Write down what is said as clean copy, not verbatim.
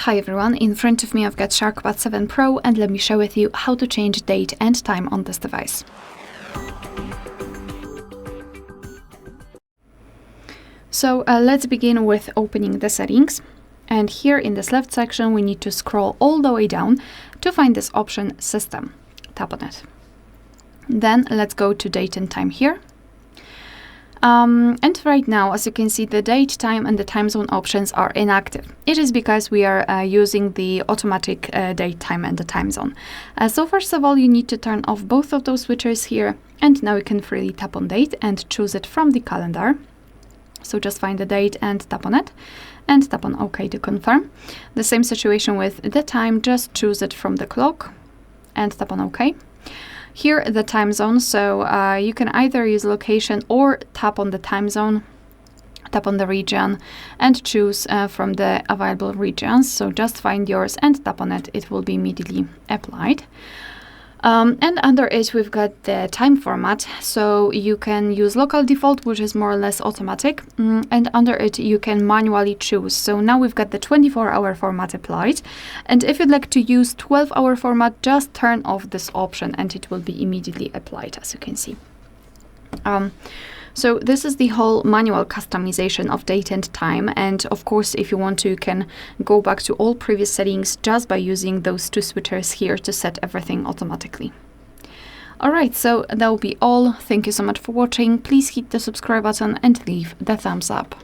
Hi everyone, in front of me I've got Sharkpad 7 Pro and let me share with you how to change date and time on this device. So let's begin with opening the settings, and here in this left section we need to scroll all the way down to find this option System. Tap on it. Then let's go to date and time here. And right now, as you can see, the date, time and the time zone options are inactive. It is because we are using the automatic date, time and the time zone. So first of all, you need to turn off both of those switchers here, and now you can freely tap on date and choose it from the calendar. So just find the date and tap on it, and tap on OK to confirm. The same situation with the time, just choose it from the clock and tap on OK. Here the time zone, so you can either use location or tap on the time zone, tap on the region and choose from the available regions. So just find yours and tap on it, it will be immediately applied. And under it we've got the time format, so you can use local default, which is more or less automatic, and under it you can manually choose. So now we've got the 24-hour format applied, and if you'd like to use 12-hour format, just turn off this option and it will be immediately applied, as you can see. So this is the whole manual customization of date and time, and of course if you want to, you can go back to all previous settings just by using those two switchers here to set everything automatically. Alright, so that will be all. Thank you so much for watching. Please hit the subscribe button and leave the thumbs up.